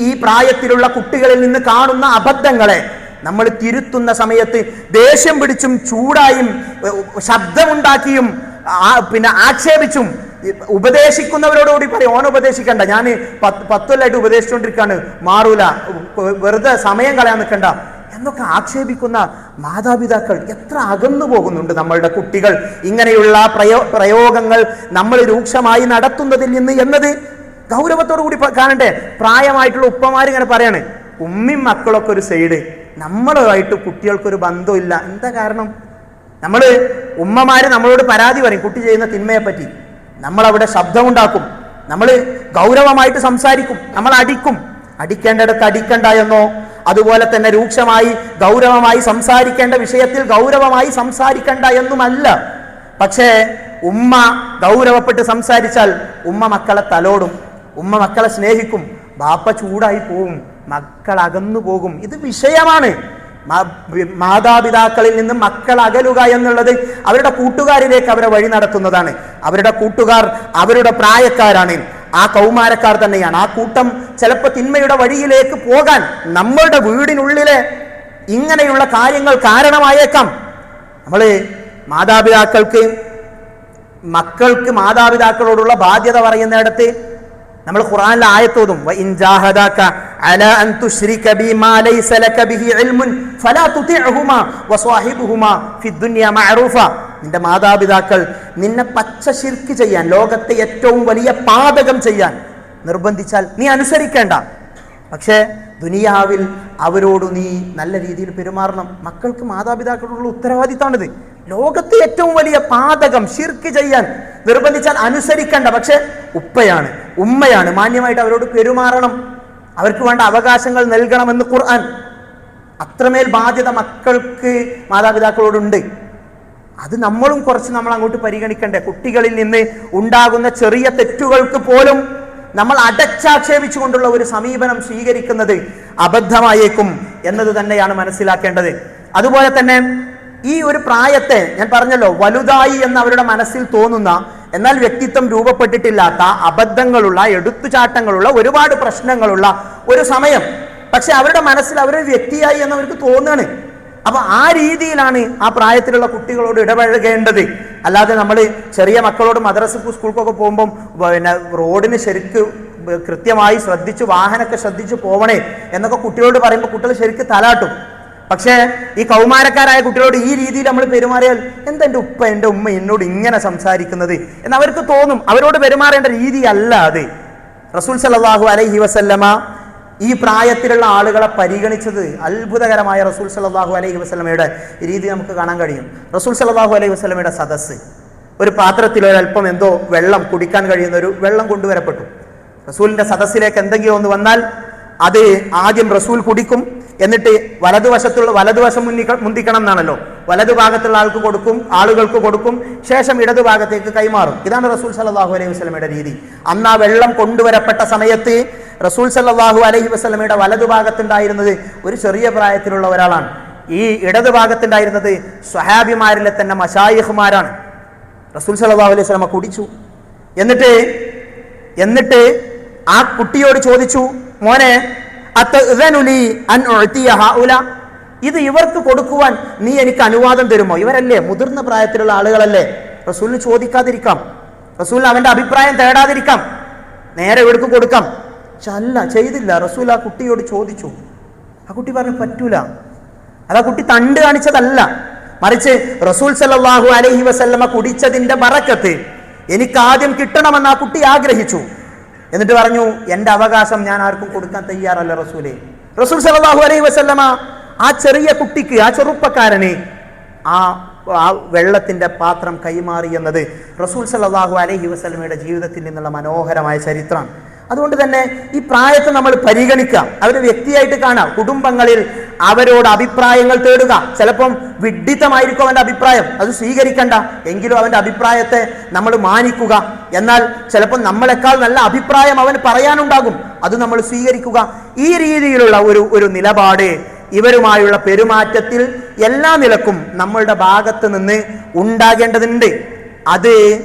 Speaker 1: ഈ പ്രായത്തിലുള്ള കുട്ടികളിൽ നിന്ന് കാണുന്ന അബദ്ധങ്ങളെ നമ്മൾ തിരുത്തുന്ന സമയത്ത് ദേഷ്യം പിടിച്ചും ചൂടായും ശബ്ദമുണ്ടാക്കിയും പിന്നെ ആക്ഷേപിച്ചും ഉപദേശിക്കുന്നവരോടുകൂടി പറയും, ഓനെ ഉപദേശിക്കണ്ട, ഞാൻ 10 കൊല്ലമായിട്ട് ഉപദേശിച്ചുകൊണ്ടിരിക്കുകയാണ്, മാറൂല, വെറുതെ സമയം കളയാൻ നിൽക്കണ്ട എന്നൊക്കെ ആക്ഷേപിക്കുന്ന മാതാപിതാക്കൾ എത്ര അകന്നു പോകുന്നുണ്ട്. നമ്മളുടെ കുട്ടികൾ ഇങ്ങനെയുള്ള പ്രയോഗങ്ങൾ നമ്മൾ രൂക്ഷമായി നടത്തുന്നതിൽ നിന്ന് എന്നത് ഗൗരവത്തോടു കൂടി കാണണ്ടേ. പ്രായമായിട്ടുള്ള ഉപ്പമാരിങ്ങനെ പറയാണ്, ഉമ്മയും മക്കളൊക്കെ ഒരു സൈഡ്, നമ്മളുമായിട്ട് കുട്ടികൾക്കൊരു ബന്ധമില്ല. എന്താ കാരണം? ഉമ്മമാര് നമ്മളോട് പരാതി പറയും കുട്ടി ചെയ്യുന്ന തിന്മയെ പറ്റി. നമ്മളവിടെ ശബ്ദമുണ്ടാക്കും, നമ്മൾ ഗൗരവമായിട്ട് സംസാരിക്കും, നമ്മൾ അടിക്കും. അടിക്കേണ്ടടുത്ത് അടിക്കണ്ട എന്നോ, അതുപോലെ തന്നെ രൂക്ഷമായി ഗൗരവമായി സംസാരിക്കേണ്ട വിഷയത്തിൽ ഗൗരവമായി സംസാരിക്കണ്ട എന്നുമല്ല. പക്ഷേ ഉമ്മ ഗൗരവപ്പെട്ട് സംസാരിച്ചാൽ ഉമ്മ മക്കളെ തലോടും, ഉമ്മ മക്കളെ സ്നേഹിക്കും. ബാപ്പ ചൂടായി പോവും, മക്കൾ അകന്നു പോകും. ഇത് വിഷയമാണ്. മാതാപിതാക്കളിൽ നിന്ന് മക്കൾ അകലുക എന്നുള്ളത് അവരുടെ കൂട്ടുകാരിലേക്ക് അവരെ വഴി നടത്തുന്നതാണ്. അവരുടെ കൂട്ടുകാർ അവരുടെ പ്രായക്കാരാണ്, ആ കൗമാരക്കാർ തന്നെയാണ്. ആ കൂട്ടം ചിലപ്പോൾ തിന്മയുടെ വഴിയിലേക്ക് പോകാൻ നമ്മളുടെ വീടിനുള്ളിലെ ഇങ്ങനെയുള്ള കാര്യങ്ങൾ കാരണമായേക്കാം. മക്കൾക്ക് മാതാപിതാക്കളോടുള്ള ബാധ്യത പറയുന്നിടത്ത് നമ്മൾ ഖുർആനിലെ ആയത്തോതും, വഇൻ ജാഹദാക അലാ അൻ തുശ്രിക ബിമാ ലൈസ ലക ബിഹി ഇൽമുൻ ഫലാ തുതിഉഹുമാ വസ്വാഹിബുഹുമാ ഫിദ്ദുനിയ മഅറൂഫ. നിന്റെ മാതാപിതാക്കൾ നിന്നെ പച്ച ശിർക്ക് ചെയ്യാൻ, ലോകത്തെ ഏറ്റവും വലിയ പാതകം ചെയ്യാൻ നിർബന്ധിച്ചാൽ നീ അനുസരിക്കേണ്ട. പക്ഷേ ദുനിയാവിൽ അവരോട് നീ നല്ല രീതിയിൽ പെരുമാറണം. മക്കൾക്ക് മാതാപിതാക്കളോടുള്ള ഉത്തരവാദിത്തമാണിത്. ലോകത്തെ ഏറ്റവും വലിയ പാതകം ശിർക്ക് ചെയ്യാൻ നിർബന്ധിച്ചാൽ അനുസരിക്കേണ്ട. പക്ഷെ ഉപ്പയാണ്, ഉമ്മയാണ്, മാന്യമായിട്ട് അവരോട് പെരുമാറണം, അവർക്ക് വേണ്ട അവകാശങ്ങൾ നൽകണമെന്ന് ഖുർആൻ. അത്രമേൽ ബാധ്യത മക്കൾക്ക് മാതാപിതാക്കളോടുണ്ട്. അത് നമ്മളും കുറച്ച് നമ്മൾ അങ്ങോട്ട് പരിഗണിക്കണ്ടേ. കുട്ടികളിൽ നിന്ന് ഉണ്ടാകുന്ന ചെറിയ തെറ്റുകൾക്ക് പോലും നമ്മൾ അടച്ചാക്ഷേപിച്ചുകൊണ്ടുള്ള ഒരു സമീപനം സ്വീകരിക്കുന്നത് അബദ്ധമായേക്കും എന്നത് തന്നെയാണ് മനസ്സിലാക്കേണ്ടത്. അതുപോലെ തന്നെ ഈ ഒരു പ്രായത്തെ ഞാൻ പറഞ്ഞല്ലോ, വലുതായി എന്ന് അവരുടെ മനസ്സിൽ തോന്നുന്ന, എന്നാൽ വ്യക്തിത്വം രൂപപ്പെട്ടിട്ടില്ലാത്ത, അബദ്ധങ്ങളുള്ള, എടുത്തുചാട്ടങ്ങളുള്ള, ഒരുപാട് പ്രശ്നങ്ങളുള്ള ഒരു സമയം. പക്ഷെ അവരുടെ മനസ്സിൽ അവരൊരു വ്യക്തിയായി എന്നവർക്ക് തോന്നുകയാണ്. അപ്പൊ ആ രീതിയിലാണ് ആ പ്രായത്തിലുള്ള കുട്ടികളോട് ഇടപഴകേണ്ടത്. അല്ലാതെ നമ്മൾ ചെറിയ മക്കളോട് മദ്രസക്കും സ്കൂൾക്കൊക്കെ പോകുമ്പം പിന്നെ റോഡിന് ശരിക്ക് കൃത്യമായി ശ്രദ്ധിച്ച്, വാഹനമൊക്കെ ശ്രദ്ധിച്ച് പോവണേ എന്നൊക്കെ കുട്ടികളോട് പറയുമ്പോൾ കുട്ടികൾ ശരിക്ക് തലാട്ടും. പക്ഷേ ഈ കൗമാരക്കാരായ കുട്ടികളോട് ഈ രീതിയിൽ നമ്മൾ പെരുമാറിയാൽ എന്താ എൻ്റെ ഉപ്പ, എൻ്റെ ഉമ്മ എന്നോട് ഇങ്ങനെ സംസാരിക്കുന്നത് എന്ന് അവർക്ക് തോന്നും. അവരോട് പെരുമാറേണ്ട രീതി അല്ല അത്. റസൂൽ സല്ലല്ലാഹു അലൈഹി വസല്ലമ ഈ പ്രായത്തിലുള്ള ആളുകളെ പരിഗണിച്ചത് അത്ഭുതകരമായ റസൂൽ സല്ലല്ലാഹു അലൈഹി വസല്ലമയുടെ രീതി നമുക്ക് കാണാൻ കഴിയും. റസൂൽ സല്ലല്ലാഹു അലൈഹി വസല്ലമയുടെ സദസ്സ്, ഒരു പാത്രത്തിൽ ഒരല്പം എന്തോ വെള്ളം, കുടിക്കാൻ കഴിയുന്ന ഒരു വെള്ളം കൊണ്ടുവരപ്പെട്ടു. റസൂലിന്റെ സദസ്സിലേക്ക് എന്തെങ്കിലും ഒന്ന് വന്നാൽ അത് ആദ്യം റസൂൽ കുടിക്കും, എന്നിട്ട് വലതുവശം മുന്തിക്കണം എന്നാണല്ലോ, വലതുഭാഗത്തുള്ള ആളുകൾക്ക് കൊടുക്കും, ശേഷം ഇടതുഭാഗത്തേക്ക് കൈമാറും. ഇതാണ് റസൂൽ സല്ലല്ലാഹു അലൈഹി വസല്ലമയുടെ രീതി. അന്ന് ആ വെള്ളം കൊണ്ടുവരപ്പെട്ട സമയത്ത് റസൂൽ സല്ലല്ലാഹു അലൈഹി വസല്ലമയുടെ വലതുഭാഗത്തുണ്ടായിരുന്നത് ഒരു ചെറിയ പ്രായത്തിലുള്ള ഒരാളാണ്. ഈ ഇടതുഭാഗത്തുണ്ടായിരുന്നത് സ്വഹാബിമാരിലെ തന്നെ മശായിഖുമാരാണ്. റസൂൽ സല്ലല്ലാഹു അലൈഹി വസല്ലമ കുടിച്ചു. എന്നിട്ട് ആ കുട്ടിയോട് ചോദിച്ചു, മോനെ ഇത് ഇവർക്ക് കൊടുക്കുവാൻ നീ എനിക്ക് അനുവാദം തരുമോ? ഇവരല്ലേ മുതിർന്ന പ്രായത്തിലുള്ള ആളുകളല്ലേ, റസൂലിന് ചോദിക്കാതിരിക്കാം, റസൂലിന് അവന്റെ അഭിപ്രായം തേടാതിരിക്കാം, നേരെ ഇവർക്ക് കൊടുക്കാം. പക്ഷെ അല്ല, ചെയ്തില്ല. റസൂൽ ആ കുട്ടിയോട് ചോദിച്ചു. ആ കുട്ടി പറഞ്ഞു പറ്റൂല. അത് ആ കുട്ടി തണ്ട് കാണിച്ചതല്ല, മറിച്ച് റസൂൽ സല്ലല്ലാഹു അലൈഹി വസല്ലമ കുടിച്ചതിന്റെ ബറക്കത്ത് എനിക്ക് ആദ്യം കിട്ടണമെന്ന് ആ കുട്ടി ആഗ്രഹിച്ചു. എന്നിട്ട് പറഞ്ഞു, എന്റെ അവകാശം ഞാൻ ആർക്കും കൊടുക്കാൻ തയ്യാറല്ല റസൂലേ. റസൂൽ സല്ലല്ലാഹു അലൈഹി വസല്ലമ ആ ചെറിയ കുട്ടിക്ക്, ആ ചെറുപ്പക്കാരന് ആ വെള്ളത്തിന്റെ പാത്രം കൈമാറി എന്നത് റസൂൽ സല്ലല്ലാഹു അലൈഹി വസല്ലമയുടെ ജീവിതത്തിൽ നിന്നുള്ള മനോഹരമായ ചരിത്രമാണ്. അതുകൊണ്ട് തന്നെ ഈ പ്രായത്തെ നമ്മൾ പരിഗണിക്കുക, അവരെ വ്യക്തിയായിട്ട് കാണാം. കുടുംബങ്ങളിൽ അവരോട് അഭിപ്രായങ്ങൾ തേടുക. ചിലപ്പം വിഡ്ഢിത്തമായിരിക്കും അവന്റെ അഭിപ്രായം, അത് സ്വീകരിക്കണ്ട, എങ്കിലും അവന്റെ അഭിപ്രായത്തെ നമ്മൾ മാനിക്കുക. എന്നാൽ ചിലപ്പോൾ നമ്മളെക്കാൾ നല്ല അഭിപ്രായം അവന് പറയാനുണ്ടാകും, അത് നമ്മൾ സ്വീകരിക്കുക. ഈ രീതിയിലുള്ള ഒരു നിലപാട് ഇവരുമായുള്ള പെരുമാറ്റത്തിൽ എല്ലാ നിലക്കും നമ്മളുടെ ഭാഗത്ത് നിന്ന് ഉണ്ടാകേണ്ടതുണ്ട്. അത്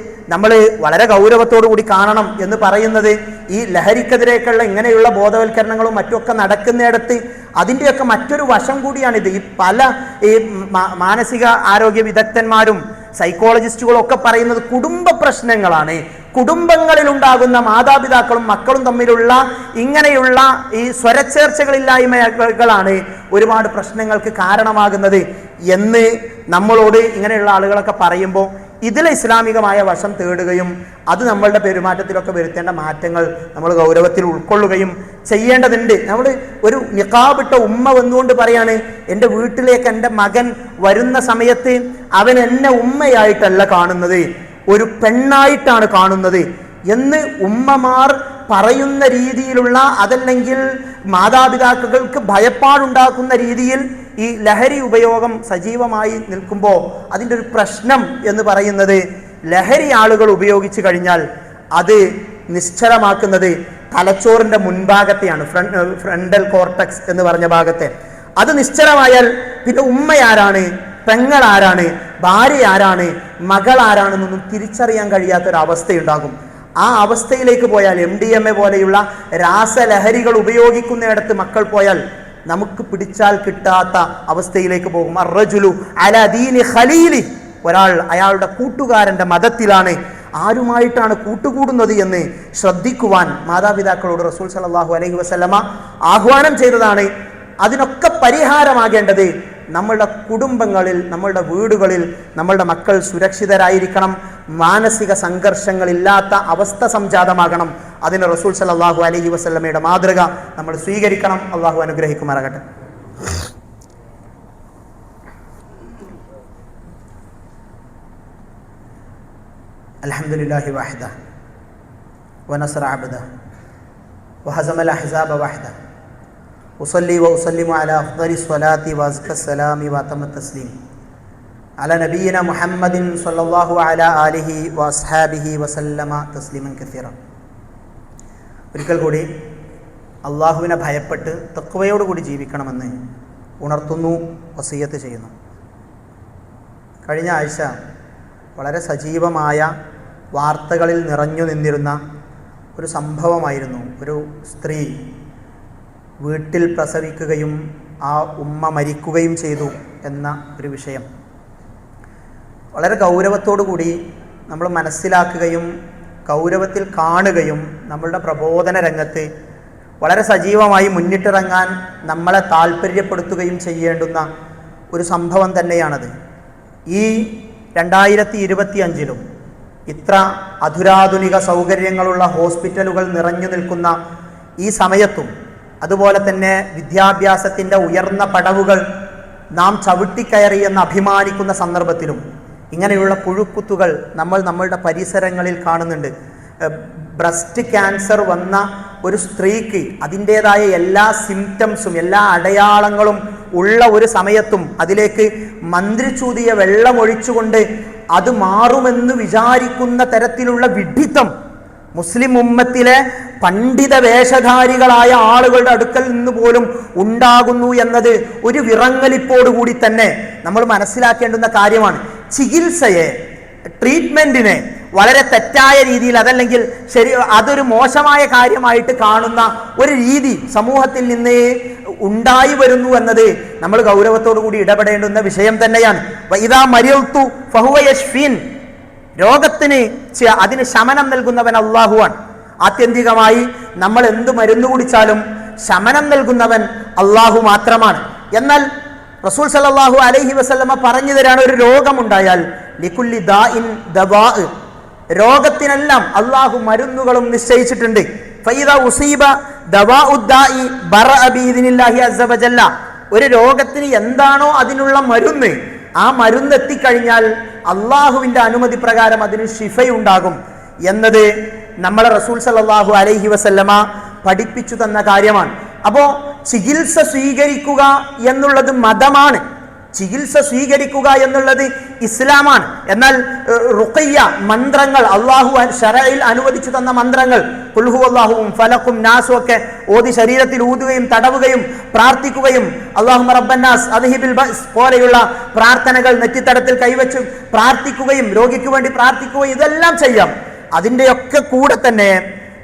Speaker 1: നമ്മൾ വളരെ ഗൗരവത്തോടു കൂടി കാണണം എന്ന് പറയുന്നത് ഈ ലഹരിക്കെതിരേക്കുള്ള ഇങ്ങനെയുള്ള ബോധവൽക്കരണങ്ങളും മറ്റുമൊക്കെ നടക്കുന്നിടത്ത് അതിൻ്റെയൊക്കെ മറ്റൊരു വശം കൂടിയാണിത്. ഈ പല മാനസിക ആരോഗ്യ വിദഗ്ധന്മാരും സൈക്കോളജിസ്റ്റുകളും ഒക്കെ പറയുന്നത് കുടുംബ പ്രശ്നങ്ങളാണ്. കുടുംബങ്ങളിൽ ഉണ്ടാകുന്ന മാതാപിതാക്കളും മക്കളും തമ്മിലുള്ള ഇങ്ങനെയുള്ള ഈ സ്വരച്ചേർച്ചകളില്ലായ്മകളാണ് ഒരുപാട് പ്രശ്നങ്ങൾക്ക് കാരണമാകുന്നത് എന്ന് നമ്മളോട് ഇങ്ങനെയുള്ള ആളുകളൊക്കെ പറയുമ്പോൾ ഇതിലെ ഇസ്ലാമികമായ വശം തേടുകയും അത് നമ്മളുടെ പെരുമാറ്റത്തിലൊക്കെ വരുത്തേണ്ട മാറ്റങ്ങൾ നമ്മൾ ഗൗരവത്തിൽ ഉൾക്കൊള്ളുകയും ചെയ്യേണ്ടതുണ്ട്. നമ്മൾ ഒരു നിഖാബിട്ട ഉമ്മ വന്നുകൊണ്ട് പറയാണ്, എൻ്റെ വീട്ടിലേക്ക് എൻ്റെ മകൻ വരുന്ന സമയത്ത് അവൻ എന്നെ ഉമ്മയായിട്ടല്ല കാണുന്നത്, ഒരു പെണ്ണായിട്ടാണ് കാണുന്നത് എന്ന് ഉമ്മമാർ പറയുന്ന രീതിയിലുള്ള, അതല്ലെങ്കിൽ മാതാപിതാക്കൾക്ക് ഭയപ്പാടുണ്ടാക്കുന്ന രീതിയിൽ ഈ ലഹരി ഉപയോഗം സജീവമായി നിൽക്കുമ്പോൾ അതിൻ്റെ ഒരു പ്രശ്നം എന്ന് പറയുന്നത്, ലഹരി ആളുകൾ ഉപയോഗിച്ചു കഴിഞ്ഞാൽ അത് നിശ്ചലമാക്കുന്നത് തലച്ചോറിൻ്റെ മുൻഭാഗത്തെയാണ്, ഫ്രണ്ടൽ കോർട്ടക്സ് എന്ന് പറഞ്ഞ ഭാഗത്തെ. അത് നിശ്ചലമായാൽ പിന്നെ ഉമ്മയാരാണ്, പെങ്ങളാരാണ്, ഭാര്യ ആരാണ്, മകൾ ആരാണെന്നൊന്നും തിരിച്ചറിയാൻ കഴിയാത്തൊരവസ്ഥയുണ്ടാകും. ആ അവസ്ഥയിലേക്ക് പോയാൽ, MDMA പോലെയുള്ള രാസലഹരികൾ ഉപയോഗിക്കുന്നിടത്ത് മക്കൾ പോയാൽ നമുക്ക് പിടിച്ചാൽ കിട്ടാത്ത അവസ്ഥയിലേക്ക് പോകും. അർറജുലു അലാ ദീനി ഖലീലി, ഒരാൾ അയാളുടെ കൂട്ടുകാരന്റെ മതത്തിലാണ്, ആരുമായിട്ടാണ് കൂട്ടുകൂടുന്നത് എന്ന് ശ്രദ്ധിക്കുവാൻ മാതാപിതാക്കളോട് റസൂൽ സല്ലല്ലാഹു അലൈഹി വസല്ലമ ആഹ്വാനം ചെയ്തതാണ്. അതിനൊക്കെ പരിഹാരമാകേണ്ടത് നമ്മളുടെ കുടുംബങ്ങളിൽ, നമ്മളുടെ വീടുകളിൽ നമ്മളുടെ മക്കൾ സുരക്ഷിതരായിരിക്കണം, മാനസിക സംഘർഷങ്ങളില്ലാത്ത അവസ്ഥ സംജാതമാകണം. അതിന് റസൂൽ സല്ലല്ലാഹു അലൈഹി വസല്ലമയുടെ മാതൃക നമ്മൾ സ്വീകരിക്കണം. അള്ളാഹു അനുഗ്രഹിക്കുമാറാകട്ടെ. അൽഹംദുലില്ലാഹി വഹദ വനസറ അബ്ദ വഹസമൽ അഹ്സാബ വഹദ ഉസല്ലി വഉസല്ലിമു അലാ അഫ്ദലി സ്വലാത്തി വഅസ്ക സലാമി വഅതമ തസ്ലീം അലാ നബിയിന മുഹമ്മദിൻ സ്വല്ലല്ലാഹു അലാ ആലിഹി വഅസ്ഹാബിഹി വസല്ലമ തസ്ലീമൻ കസീറ. ഒരിക്കൽ കൂടി അള്ളാഹുവിനെ ഭയപ്പെട്ട് തഖ്വയോടുകൂടി ജീവിക്കണമെന്ന് ഉണർത്തുന്നു, വസിയ്യത്ത് ചെയ്യുന്നു. കഴിഞ്ഞ ആഴ്ച വളരെ സജീവമായ വാർത്തകളിൽ നിറഞ്ഞു നിന്നിരുന്ന ഒരു സംഭവമായിരുന്നു. ഒരു സ്ത്രീ വീട്ടിൽ പ്രസവിക്കുകയും ആ ഉമ്മ മരിക്കുകയും ചെയ്തു എന്ന ഒരു വിഷയം. വളരെ ഗൗരവത്തോടു കൂടി നമ്മൾ മനസ്സിലാക്കുകയും ഗൗരവത്തിൽ കാണുകയും നമ്മളുടെ പ്രബോധന രംഗത്ത് വളരെ സജീവമായി മുന്നിട്ടിറങ്ങാൻ നമ്മളെ താല്പര്യപ്പെടുത്തുകയും ചെയ്യേണ്ടുന്ന ഒരു സംഭവം തന്നെയാണത്. ഈ 2025 ഇത്ര അധുരാധുനിക സൗകര്യങ്ങളുള്ള ഹോസ്പിറ്റലുകൾ നിറഞ്ഞു നിൽക്കുന്ന ഈ സമയത്തും, അതുപോലെ തന്നെ വിദ്യാഭ്യാസത്തിൻ്റെ ഉയർന്ന പടവുകൾ നാം ചവിട്ടിക്കയറി എന്ന് അഭിമാനിക്കുന്ന സന്ദർഭത്തിലും ഇങ്ങനെയുള്ള പുഴുക്കുത്തുകൾ നമ്മൾ നമ്മളുടെ പരിസരങ്ങളിൽ കാണുന്നുണ്ട്. ബ്രസ്റ്റ് ക്യാൻസർ വന്ന ഒരു സ്ത്രീക്ക് അതിൻ്റെതായ എല്ലാ സിംറ്റംസും എല്ലാ അടയാളങ്ങളും ഉള്ള ഒരു സമയത്തും അതിലേക്ക് മന്ത്രിച്ചൂതിയ വെള്ളമൊഴിച്ചുകൊണ്ട് അത് മാറുമെന്ന് വിചാരിക്കുന്ന തരത്തിലുള്ള വിഡ്ഢിത്തം മുസ്ലിം ഉമ്മത്തിലെ പണ്ഡിത വേഷധാരികളായ ആളുകളുടെ അടുക്കൽ നിന്ന് പോലും ഉണ്ടാകുന്നു എന്നത് ഒരു വിറങ്ങലിപ്പോടുകൂടി തന്നെ നമ്മൾ മനസ്സിലാക്കേണ്ടുന്ന കാര്യമാണ്. ചികിത്സയെ, ട്രീറ്റ്മെന്റിനെ വളരെ തെറ്റായ രീതിയിൽ, അതല്ലെങ്കിൽ അതൊരു മോശമായ കാര്യമായിട്ട് കാണുന്ന ഒരു രീതി സമൂഹത്തിൽ നിന്ന് ഉണ്ടായി വരുന്നു എന്നത് നമ്മൾ ഗൗരവത്തോടു കൂടി ഇടപെടേണ്ടുന്ന വിഷയം തന്നെയാണ്. ഇദാ മരിൽതു ഫഹുവ യശ്ഫീൻ, രോഗത്തിന് അതിന് ശമനം നൽകുന്നവൻ അള്ളാഹുവാണ്. ആത്യന്തികമായി നമ്മൾ എന്ത് മരുന്ന് കുടിച്ചാലും ശമനം നൽകുന്നവൻ അള്ളാഹു മാത്രമാണ്. എന്നാൽ റസൂൽ സല്ലല്ലാഹു അലൈഹി വസല്ലമ പറഞ്ഞു തരാണ്, ഒരു രോഗമുണ്ടായാൽ ലികുല്ലി ദാഇൻ ദവാ, രോഗത്തിനെല്ലാം അള്ളാഹു മരുന്നുകളും നിശ്ചയിച്ചിട്ടുണ്ട്. ഫൈദാ ഉസീബ ദവാഉദ്ദാഇ ബറഅ ബിഇദ്നില്ലാഹി അസ്സ വജല്ല, ഒരു രോഗത്തിന് എന്താണോ അതിനുള്ള മരുന്ന്, ആ മരുന്ന് എത്തിക്കഴിഞ്ഞാൽ അള്ളാഹുവിന്റെ അനുമതി പ്രകാരം അതിന് ശിഫയുണ്ടാകും എന്നത് നമ്മളെ റസൂൽ സല്ലല്ലാഹു അലൈഹി വസല്ലമ പഠിപ്പിച്ചു തന്ന കാര്യമാണ്. അപ്പോ ചികിത്സ സ്വീകരിക്കുക എന്നുള്ളത് മതമാണ്, ചികിത്സ സ്വീകരിക്കുക എന്നുള്ളത് ഇസ്ലാമാണ്. എന്നാൽ റുഖയ്യ, മന്ത്രങ്ങൾ, അള്ളാഹു ശറയിൽ അനുവദിച്ചു തന്ന മന്ത്രങ്ങൾ, ഖുൽ ഹുവല്ലാഹുവും ഫലഖും നാസും ഒക്കെ ഓതി ശരീരത്തിൽ ഊതുകയും തടവുകയും പ്രാർത്ഥിക്കുകയും അല്ലാഹുമ്മ റബ്ബന്നാസ് അദ്ഹിബിൽ ബഅസ് പോലെയുള്ള പ്രാർത്ഥനകൾ നെറ്റിത്തടത്തിൽ കൈവച്ച് പ്രാർത്ഥിക്കുകയും രോഗിക്ക് വേണ്ടി പ്രാർത്ഥിക്കുകയും ഇതെല്ലാം ചെയ്യാം. അതിൻ്റെയൊക്കെ കൂടെ തന്നെ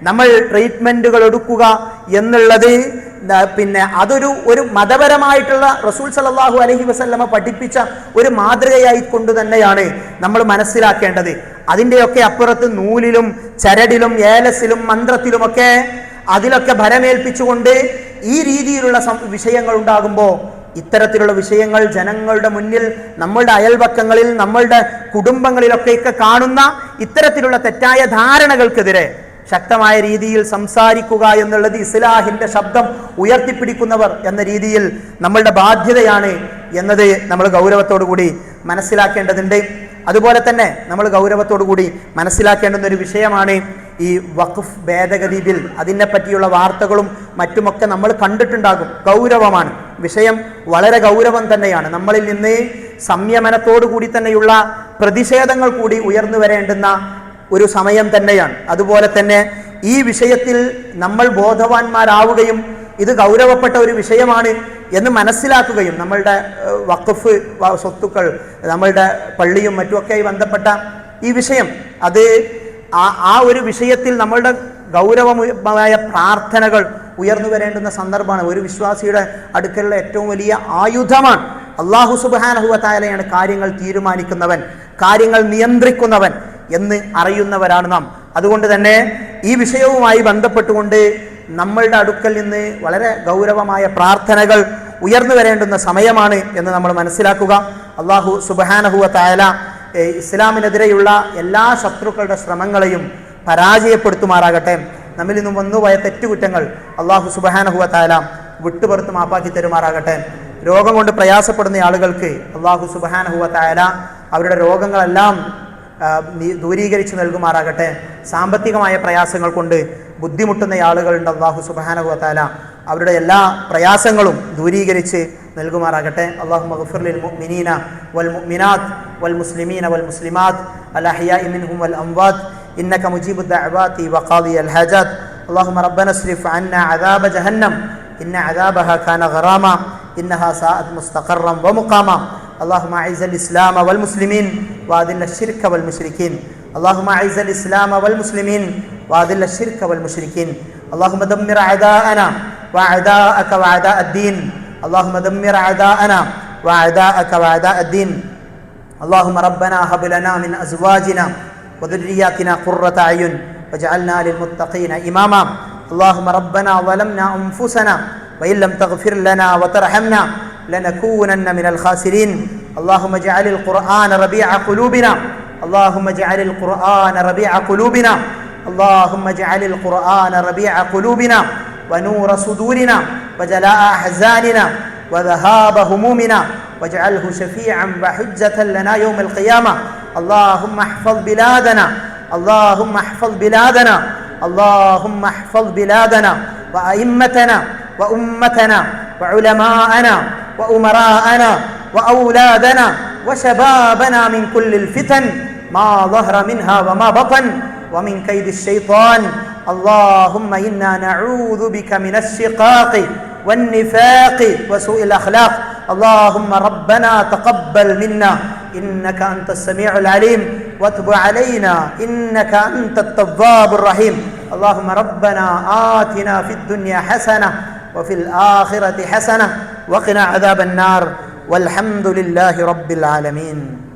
Speaker 1: നമ്മൾ ട്രീറ്റ്മെന്റുകൾ എടുക്കുക എന്നുള്ളത് പിന്നെ ഒരു മതപരമായിട്ടുള്ള റസൂൽ സല്ലല്ലാഹു അലൈഹി വസല്ലമ പഠിപ്പിച്ച ഒരു മാതൃകയായി കൊണ്ട് തന്നെയാണ് നമ്മൾ മനസ്സിലാക്കേണ്ടത്. അതിൻ്റെയൊക്കെ അപ്പുറത്ത് നൂലിലും ചരടിലും ഏലസിലും മന്ത്രത്തിലുമൊക്കെ അതിലൊക്കെ ഭരമേൽപ്പിച്ചുകൊണ്ട് ഈ രീതിയിലുള്ള വിഷയങ്ങൾ ഉണ്ടാകുമ്പോൾ ഇത്തരത്തിലുള്ള വിഷയങ്ങൾ ജനങ്ങളുടെ മുന്നിൽ, നമ്മളുടെ അയൽപക്കങ്ങളിൽ, നമ്മളുടെ കുടുംബങ്ങളിലൊക്കെ കാണുന്ന ഇത്തരത്തിലുള്ള തെറ്റായ ധാരണകൾക്കെതിരെ ശക്തമായ രീതിയിൽ സംസാരിക്കുക എന്നുള്ളത് ഇസ്ലാഹിന്റെ ശബ്ദം ഉയർത്തിപ്പിടിക്കുന്നവർ എന്ന രീതിയിൽ നമ്മളുടെ ബാധ്യതയാണ് എന്നത് നമ്മൾ ഗൗരവത്തോടു കൂടി മനസ്സിലാക്കേണ്ടതുണ്ട്. അതുപോലെ തന്നെ നമ്മൾ ഗൗരവത്തോടു കൂടി മനസ്സിലാക്കേണ്ടുന്ന ഒരു വിഷയമാണ് ഈ വഖഫ് ഭേദഗതി ബിൽ. അതിനെ പറ്റിയുള്ള വാർത്തകളും മറ്റുമൊക്കെ നമ്മൾ കണ്ടിട്ടുണ്ടാകും. ഗൗരവമാണ് വിഷയം, വളരെ ഗൗരവം തന്നെയാണ്. നമ്മളിൽ നിന്ന് സംയമനത്തോടു കൂടി തന്നെയുള്ള പ്രതിഷേധങ്ങൾ കൂടി ഉയർന്നു വരേണ്ടുന്ന ഒരു സമയം തന്നെയാണ്. അതുപോലെ തന്നെ ഈ വിഷയത്തിൽ നമ്മൾ ബോധവാന്മാരാവുകയും ഇത് ഗൗരവപ്പെട്ട ഒരു വിഷയമാണ് എന്ന് മനസ്സിലാക്കുകയും നമ്മളുടെ വഖഫ് സ്വത്തുക്കൾ, നമ്മളുടെ പള്ളിയും മറ്റുമൊക്കെയായി ബന്ധപ്പെട്ട ഈ വിഷയം, അത് ആ ഒരു വിഷയത്തിൽ നമ്മളുടെ ഗൗരവമായ പ്രാർത്ഥനകൾ ഉയർന്നു വരേണ്ടുന്ന സന്ദർഭമാണ്. ഒരു വിശ്വാസിയുടെ അടുക്കലുള്ള ഏറ്റവും വലിയ ആയുധമാണ്. അല്ലാഹു സുബ്ഹാനഹു വ തആലയാണ് കാര്യങ്ങൾ തീരുമാനിക്കുന്നവൻ, കാര്യങ്ങൾ നിയന്ത്രിക്കുന്നവൻ എന്ന് അറിയുന്നവരാണ് നാം. അതുകൊണ്ട് തന്നെ ഈ വിഷയവുമായി ബന്ധപ്പെട്ടുകൊണ്ട് നമ്മളുടെ അടുക്കൽ നിന്ന് വളരെ ഗൗരവമായ പ്രാർത്ഥനകൾ ഉയർന്നു വരേണ്ടുന്ന സമയമാണ് എന്ന് നമ്മൾ മനസ്സിലാക്കുക. അല്ലാഹു സുബ്ഹാനഹു വ തആല ഇസ്ലാമിനെതിരെയുള്ള എല്ലാ ശത്രുക്കളുടെ ശ്രമങ്ങളെയും പരാജയപ്പെടുത്തുമാറാകട്ടെ. നമ്മിൽ നിന്നും വന്നുപോയ തെറ്റുകുറ്റങ്ങൾ അല്ലാഹു സുബ്ഹാനഹു വ തആല വിട്ടുപുറത്ത് മാപ്പാക്കി തരുമാറാകട്ടെ. രോഗം കൊണ്ട് പ്രയാസപ്പെടുന്ന ആളുകൾക്ക് അല്ലാഹു സുബ്ഹാനഹു വ തആല അവരുടെ രോഗങ്ങളെല്ലാം ദൂരീകരിച്ചു നൽകുമാറാകട്ടെ. സാമ്പത്തികമായ പ്രയാസങ്ങൾ കൊണ്ട് ബുദ്ധിമുട്ടുന്ന ആളുകളുണ്ട്, അല്ലാഹു സുബ്ഹാനഹു വ തആല അവരുടെ എല്ലാ പ്രയാസങ്ങളും ദൂരീകരിച്ച് നൽകുമാറാകട്ടെ. അല്ലാഹുമ്മ ഗ്ഫിർ ലിൽ മുഅ്മിനീന വൽ മുഅ്മിനാത്ത് വൽ മുസ്ലിമീന വൽ മുസ്ലിമാത്ത് അൽ അഹ്യാഇ മിൻഹും വൽ അംവാത്ത് ഇന്നക മുജീബുദ് ദഅവാതി വഖാദിയൽ ഹാജാത്ത്. അല്ലാഹുമ്മ റബ്ബന സ്രിഫ് അന്നാ അദാബ ജഹന്നം ഇന്ന അദാബഹ കാന ഗറാമ ഇന്നഹാ സാഅത് മുസ്തഖറൻ വമുഖാമ. اللهم اعز الاسلام والمسلمين واذل الشرك والمشركين. اللهم اعز الاسلام والمسلمين واذل الشرك والمشركين. اللهم دمر اعداءنا واعداءك واعداء الدين. اللهم دمر اعداءنا واعداءك واعداء الدين. اللهم ربنا هب لنا من ازواجنا وذرياتنا قرة اعين واجعلنا للمتقين اماما. اللهم ربنا ظلمنا انفسنا وان لم تغفر لنا وترحمنا لنكونن من الخاسرين. اللهم اجعل القرآن ربيع قلوبنا. اللهم اجعل القرآن ربيع قلوبنا. اللهم اجعل القرآن ربيع قلوبنا ونور صدورنا وجلاء أحزاننا وذهاب همومنا واجعله شفيعا وحجة لنا يوم القيامة. اللهم احفظ بلادنا. اللهم احفظ بلادنا اللهم احفظ بلادنا وأئمتنا وأمتنا وعلماءنا وأمراءنا وأولادنا وشبابنا من كل الفتن ما ظهر منها وما بطن ومن كيد الشيطان. اللهم إنا نعوذ بك من الشقاق والنفاق وسوء الأخلاق. اللهم ربنا تقبل منا إنك أنت السميع العليم وتب علينا إنك أنت التواب الرحيم. اللهم ربنا آتنا في الدنيا حسنة وفي الآخرة حسنة وقنا عذاب النار والحمد لله رب العالمين.